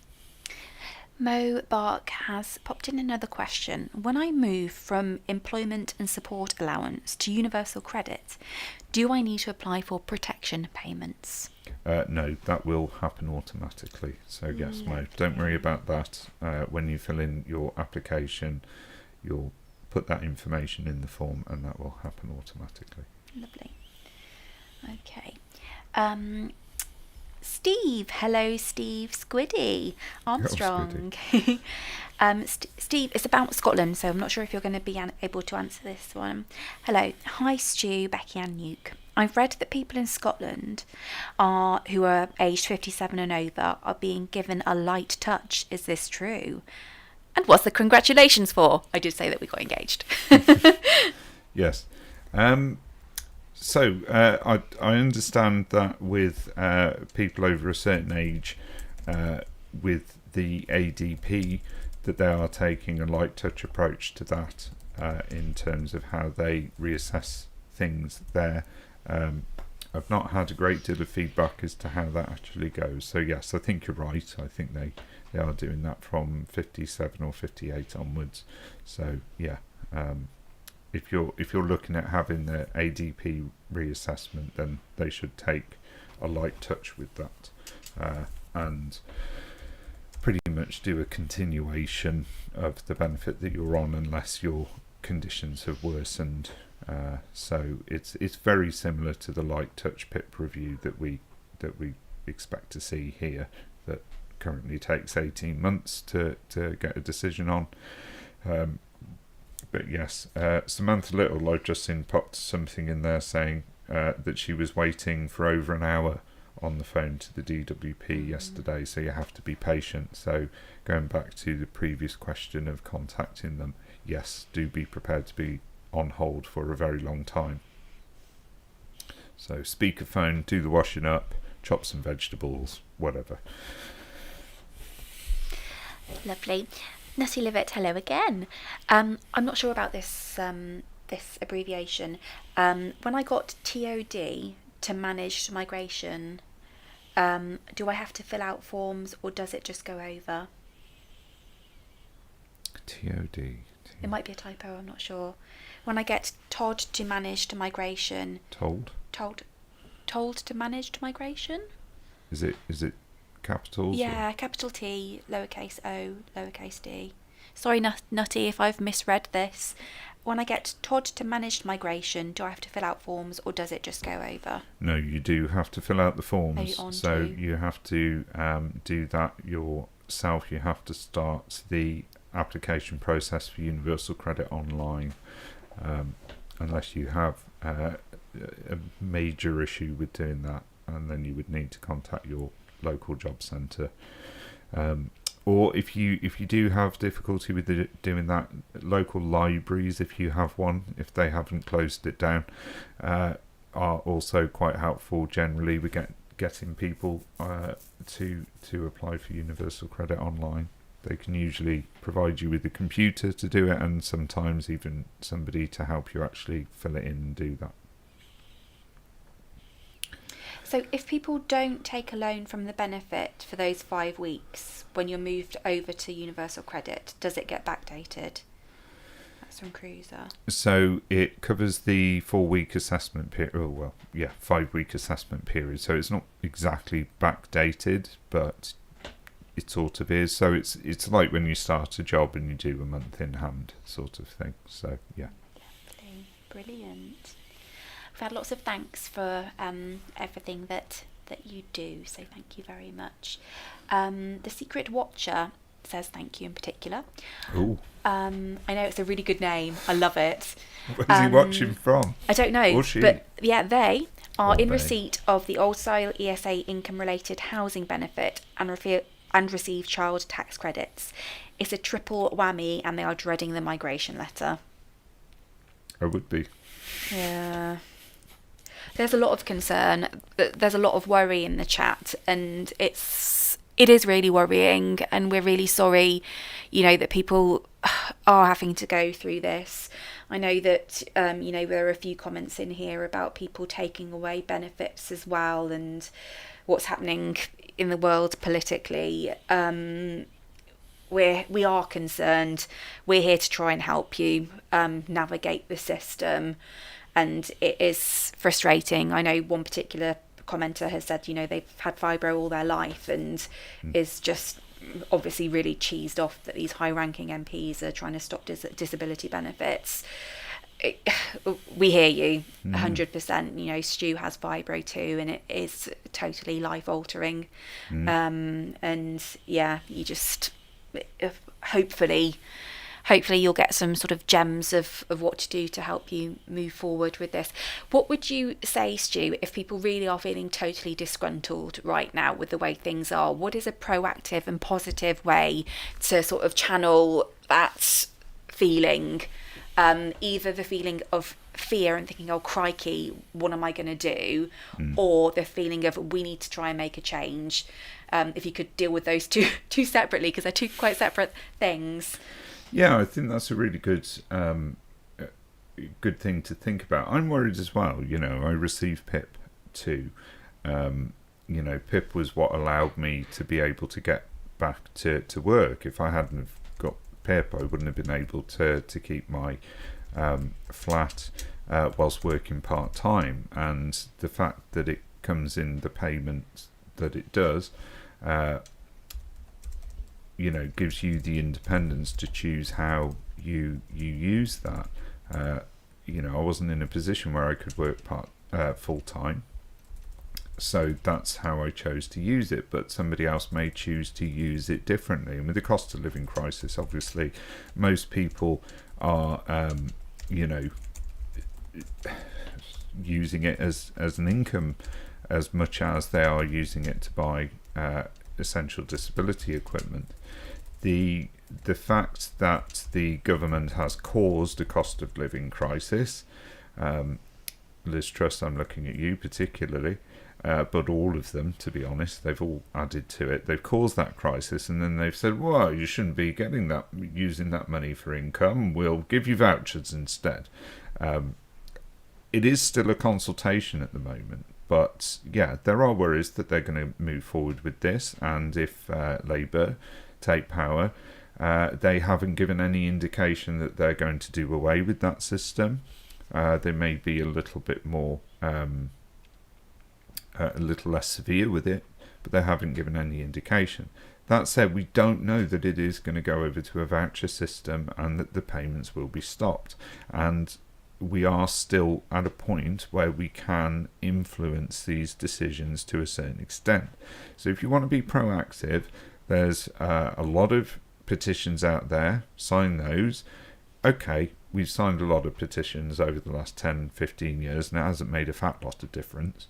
Mo Bark has popped in another question. When I move from employment and support allowance to universal credit, do I need to apply for protection payments?
No, that will happen automatically. So yes, Mo, don't worry about that. When you fill in your application, you'll put that information in the form and that will happen automatically.
Lovely. Okay. Steve, hello Steve Squiddy Armstrong. Steve, it's about Scotland, so I'm not sure if you're going to be able to answer this one. Hello, hi Stu, Becky and Nuke. I've read that people in Scotland who are aged 57 and over are being given a light touch. Is this true? And what's the congratulations for? I did say that we got engaged.
Yes. So I understand that with people over a certain age, with the ADP, that they are taking a light touch approach to that in terms of how they reassess things there. I've not had a great deal of feedback as to how that actually goes. So yes, I think you're right. I think they are doing that from 57 or 58 onwards. So yeah. If you're looking at having the ADP reassessment, then they should take a light touch with that and pretty much do a continuation of the benefit that you're on unless your conditions have worsened. So it's very similar to the light touch PIP review that we expect to see here, that currently takes 18 months to get a decision on. But yes, Samantha Little, I've just seen popped something in there saying that she was waiting for over an hour on the phone to the DWP yesterday, so you have to be patient. So going back to the previous question of contacting them, yes, do be prepared to be on hold for a very long time. So speakerphone, do the washing up, chop some vegetables, whatever.
Lovely. Nutty Livet, hello again. I'm not sure about this this abbreviation. When I got TOD to managed migration Do I have to fill out forms or does it just go over?
TOD.
It might be a typo, I'm not sure. When I get told to managed migration. Told to managed migration?
Is it capitals?
Yeah, capital T, lowercase o, lowercase d. Sorry, Nutty, if I've misread this. When I get told to managed migration, do I have to fill out forms or does it just go over?
No, you do have to fill out the forms. So
to?
you have to do that yourself. You have to start the application process for Universal Credit online, unless you have a major issue with doing that, and then you would need to contact your local job centre. Or if you do have difficulty with doing that, local libraries, if you have one, if they haven't closed it down, are also quite helpful. Generally, we getting people to apply for Universal Credit online. They can usually provide you with a computer to do it, and sometimes even somebody to help you actually fill it in and do that.
So if people don't take a loan from the benefit for those 5 weeks, when you're moved over to Universal Credit, does it get backdated? That's from Cruiser.
So it covers the 4-week assessment period. 5-week assessment period. So it's not exactly backdated, but it sort of is. So it's like when you start a job and you do a month in hand sort of thing. So yeah.
Lovely. Brilliant. We've had lots of thanks for everything that you do, so thank you very much. The Secret Watcher says thank you in particular.
Ooh.
I know it's a really good name. I love it.
Where's he watching from?
I don't know.
Or she?
But yeah, they are in
they?
receipt of the old style ESA income-related housing benefit and receive child tax credits. It's a triple whammy, and they are dreading the migration letter.
I would be.
Yeah. There's a lot of concern. There's a lot of worry in the chat, and it is really worrying, and we're really sorry, that people are having to go through this. I know that, there are a few comments in here about people taking away benefits as well, and what's happening in the world politically. We are concerned. We're here to try and help you navigate the system. And it is frustrating. I know one particular commenter has said, they've had fibro all their life and is just obviously really cheesed off that these high-ranking MPs are trying to stop disability benefits. We hear you 100%. Stu has fibro too, and it is totally life-altering. And yeah, you just hopefully you'll get some sort of gems of what to do to help you move forward with this. What would you say, Stu, if people really are feeling totally disgruntled right now with the way things are? What is a proactive and positive way to sort of channel that feeling? Either the feeling of fear and thinking, oh, crikey, what am I going to do? Or the feeling of we need to try and make a change. If you could deal with those two separately, because they're two quite separate things.
Yeah, I think that's a really good thing to think about. I'm worried as well. I received PIP too. PIP was what allowed me to be able to get back to work. If I hadn't have got PIP, I wouldn't have been able to keep my flat whilst working part-time. And the fact that it comes in the payment that it does, gives you the independence to choose how you use that. I wasn't in a position where I could work full time, so that's how I chose to use it. But somebody else may choose to use it differently. And with the cost of living crisis, obviously, most people are, using it as an income as much as they are using it to buy essential disability equipment. The fact that the government has caused a cost of living crisis, Liz Truss, I'm looking at you particularly, but all of them, to be honest, they've all added to it. They've caused that crisis, and then they've said, well, you shouldn't be using that money for income, we'll give you vouchers instead. It is still a consultation at the moment. But yeah, there are worries that they're going to move forward with this, and if Labour take power, they haven't given any indication that they're going to do away with that system. They may be a little bit more, a little less severe with it, but they haven't given any indication. That said, we don't know that it is going to go over to a voucher system and that the payments will be stopped. And we are still at a point where we can influence these decisions to a certain extent. So if you want to be proactive, there's a lot of petitions out there. Sign those. Okay, we've signed a lot of petitions over the last 10, 15 years, and it hasn't made a fat lot of difference.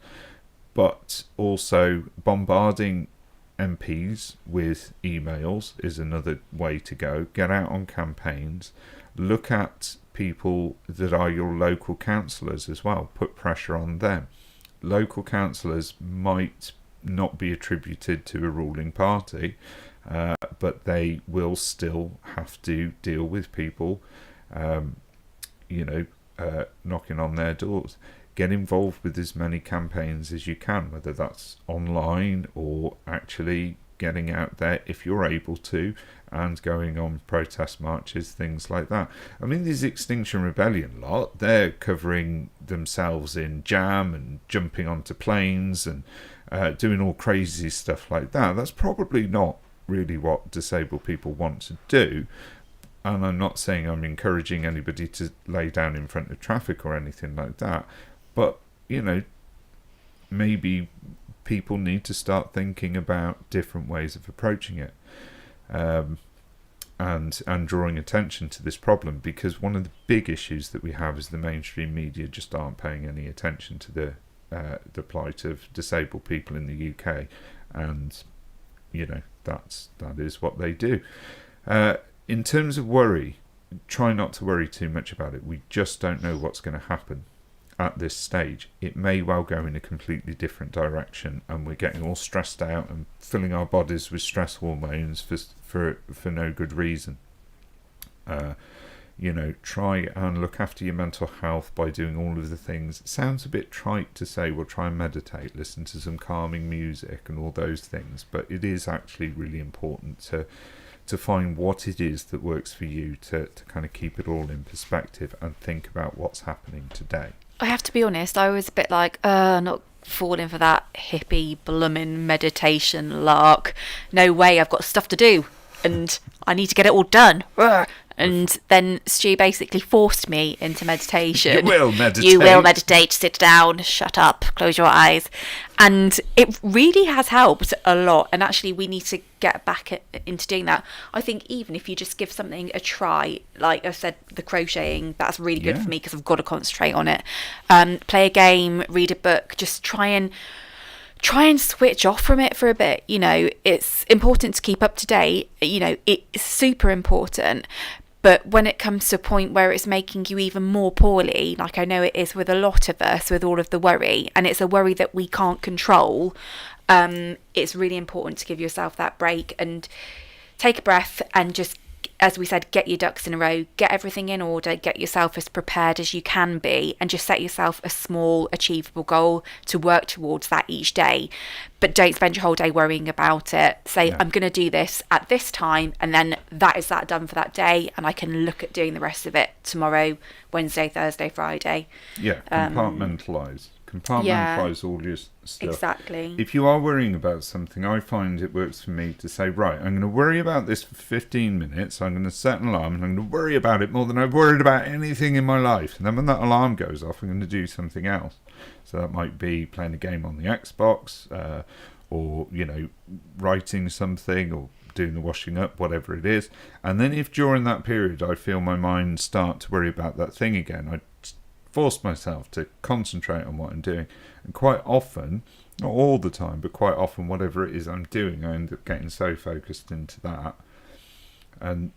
But also bombarding MPs with emails is another way to go. Get out on campaigns. Look at people that are your local councillors as well. Put pressure on them. Local councillors might not be attributed to a ruling party, but they will still have to deal with people, knocking on their doors. Get involved with as many campaigns as you can, whether that's online or actually getting out there if you're able to, and going on protest marches, things like that. I mean, these Extinction Rebellion lot, they're covering themselves in jam and jumping onto planes and doing all crazy stuff like that. That's probably not really what disabled people want to do. And I'm not saying I'm encouraging anybody to lay down in front of traffic or anything like that. But, maybe people need to start thinking about different ways of approaching it, and drawing attention to this problem, because one of the big issues that we have is the mainstream media just aren't paying any attention to the plight of disabled people in the UK, and that is what they do. In terms of worry, try not to worry too much about it. We just don't know what's going to happen at this stage. It may well go in a completely different direction, and we're getting all stressed out and filling our bodies with stress hormones for no good reason. Try and look after your mental health by doing all of the things. It sounds a bit trite to say, well, try and meditate, listen to some calming music and all those things, but it is actually really important to find what it is that works for you, to kind of keep it all in perspective and think about what's happening today.
I have to be honest, I was a bit like, not falling for that hippie bloomin' meditation lark. No way, I've got stuff to do and I need to get it all done. And then Stu basically forced me into meditation.
You will meditate.
You will meditate, sit down, shut up, close your eyes. And it really has helped a lot. And actually, we need to get back into doing that. I think even if you just give something a try, like I said, the crocheting, that's really good for me because I've got to concentrate on it. Play a game, read a book, just try and switch off from it for a bit. It's important to keep up to date. It's super important. But when it comes to a point where it's making you even more poorly, like I know it is with a lot of us, with all of the worry, and it's a worry that we can't control, it's really important to give yourself that break and take a breath and just, as we said, get your ducks in a row, get everything in order, get yourself as prepared as you can be, and just set yourself a small, achievable goal to work towards that each day. But don't spend your whole day worrying about it. Say, I'm going to do this at this time, and then that is that done for that day, and I can look at doing the rest of it tomorrow, Wednesday, Thursday, Friday.
Yeah, compartmentalise. Compartmentalise all your stuff.
Exactly.
If you are worrying about something, I find it works for me to say, right, I'm going to worry about this for 15 minutes, I'm going to set an alarm, and I'm going to worry about it more than I've worried about anything in my life. And then when that alarm goes off, I'm going to do something else. So that might be playing a game on the Xbox, or, writing something, or doing the washing up, whatever it is. And then if during that period I feel my mind start to worry about that thing again, I force myself to concentrate on what I'm doing. And quite often, not all the time, but quite often, whatever it is I'm doing, I end up getting so focused into that. And,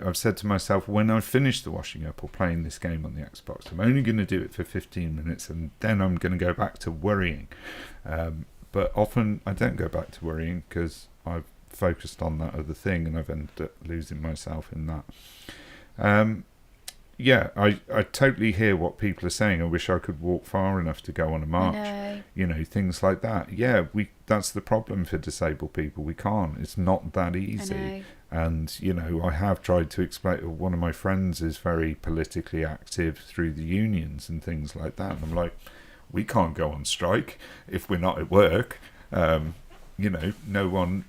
I've said to myself, when I finish the washing up or playing this game on the Xbox, I'm only going to do it for 15 minutes and then I'm going to go back to worrying. But often I don't go back to worrying because I've focused on that other thing and I've ended up losing myself in that. yeah, I totally hear what people are saying. I wish I could walk far enough to go on a march. You know, things like that. Yeah, that's the problem for disabled people. We can't. It's not that easy. And, you know, I have tried to explain. One of my friends is very politically active through the unions and things like that. And I'm like, we can't go on strike if we're not at work. You know, no one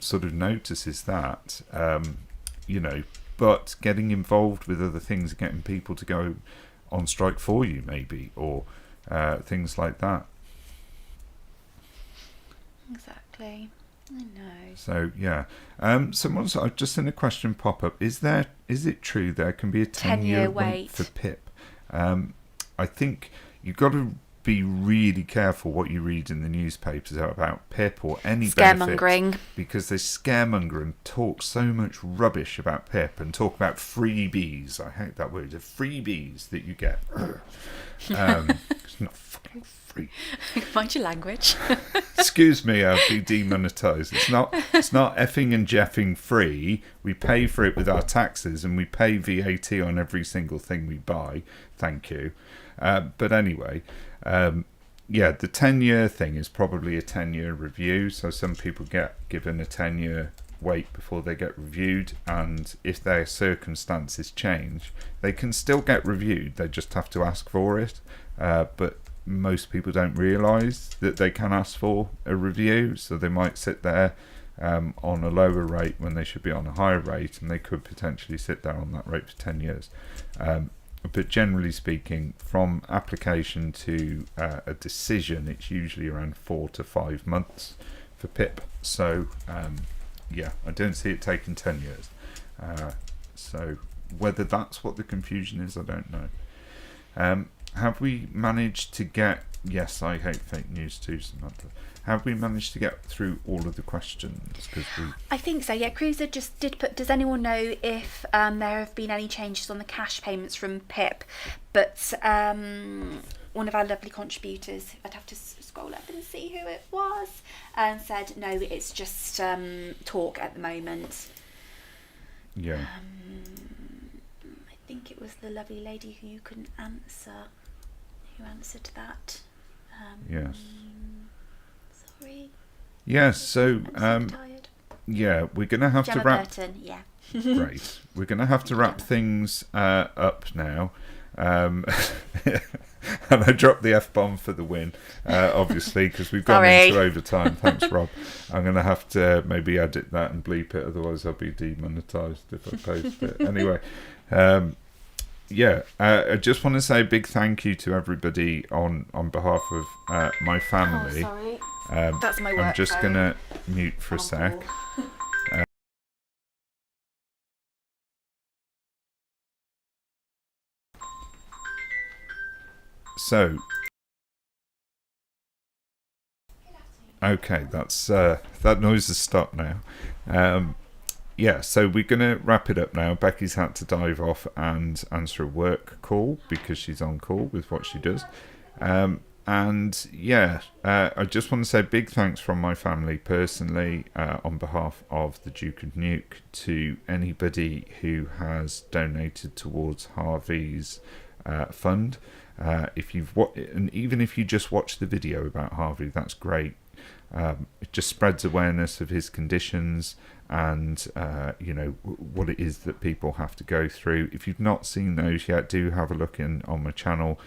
sort of notices that. You know, but getting involved with other things, getting people to go on strike for you, maybe, or things like that.
Exactly. I know.
So yeah, I've just seen a question pop up. Is it true there can be a 10-year wait for PIP? I think you've got to be really careful what you read in the newspapers about PIP or any
scaremongering,
because they scaremonger and talk so much rubbish about PIP and talk about freebies. I hate that word, the freebies that you get. It's not fucking free.
Mind your language.
Excuse me, I'll be demonetised. It's not effing and jeffing free. We pay for it with our taxes and we pay VAT on every single thing we buy. Thank you. But anyway, yeah, the 10-year thing is probably a 10-year review. So some people get given a 10-year wait before they get reviewed, and if their circumstances change, they can still get reviewed. They just have to ask for it. But most people don't realise that they can ask for a review, so they might sit there on a lower rate when they should be on a higher rate, and they could potentially sit there on that rate for 10 years. But generally speaking, from application to a decision, it's usually around 4 to 5 months for PIP. So, yeah, I don't see it taking 10 years. So whether that's what the confusion is, I don't know. Have we managed to get... Yes, I hate fake news too, Samantha. Have we managed to get through all of the questions?
I think so, yeah. Cruiser just did put, does anyone know if there have been any changes on the cash payments from PIP? But one of our lovely contributors, I'd have to scroll up and see who it was, said, no, it's just talk at the moment.
Yeah.
I think it was the lovely lady who you couldn't answer, who answered that.
Yes.
Sorry.
Yes, so
tired.
Yeah, we're going to have
Gemma
to wrap...
Burton, yeah.
Great. We're going to have to wrap things up now. And I dropped the F-bomb for the win, obviously, because we've gone into overtime. Thanks, Rob. I'm going to have to maybe edit that and bleep it, otherwise I'll be demonetised if I post it. Anyway, yeah, I just want to say a big thank you to everybody on behalf of my family.
Oh, sorry. That's my work
I'm just
phone.
going to mute for a sec. So, okay, that's that noise has stopped now. Yeah, so we're going to wrap it up now. Becky's had to dive off and answer a work call because she's on call with what she does. And yeah, I just want to say big thanks from my family personally on behalf of the Duke of Nuke to anybody who has donated towards Harvey's fund. If you've and even if you just watch the video about Harvey, that's great. It just spreads awareness of his conditions and you know what it is that people have to go through. If you've not seen those yet, do have a look on my channel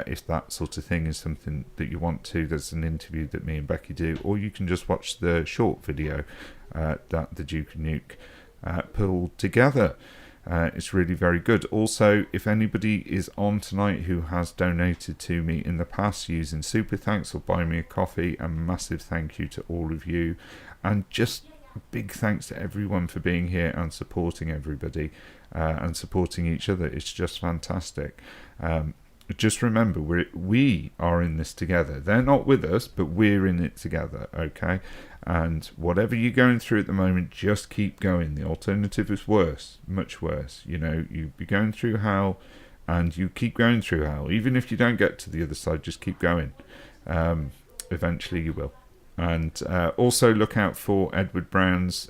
if that sort of thing is something that you want to. There's an interview that me and Becky do, or you can just watch the short video that the Duke of Nuke pulled together. It's really very good. Also, if anybody is on tonight who has donated to me in the past using Super Thanks or Buy Me a Coffee, a massive thank you to all of you. And just big thanks to everyone for being here and supporting everybody and supporting each other. It's just fantastic. Just remember, we are in this together. They're not with us, but we're in it together, okay? And whatever you're going through at the moment, just keep going. The alternative is worse, much worse. You know, you'd be going through hell, and you keep going through hell. Even if you don't get to the other side, just keep going. Eventually you will. And also look out for Edward Brown's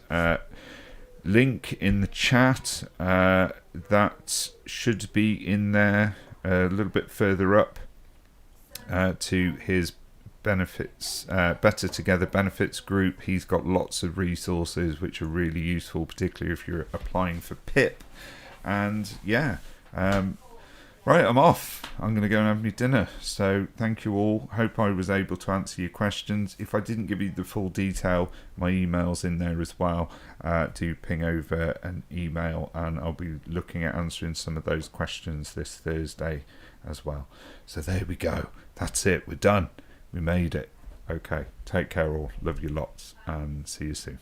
link in the chat. that should be in there a little bit further up to his benefits, Better Together benefits group. He's got lots of resources which are really useful, particularly if you're applying for PIP. And right, I'm off. I'm going to go and have my dinner. So thank you all. Hope I was able to answer your questions. If I didn't give you the full detail, my email's in there as well. Do ping over an email and I'll be looking at answering some of those questions this Thursday as well. So there we go. That's it. We're done. We made it. Okay. Take care all. Love you lots and see you soon.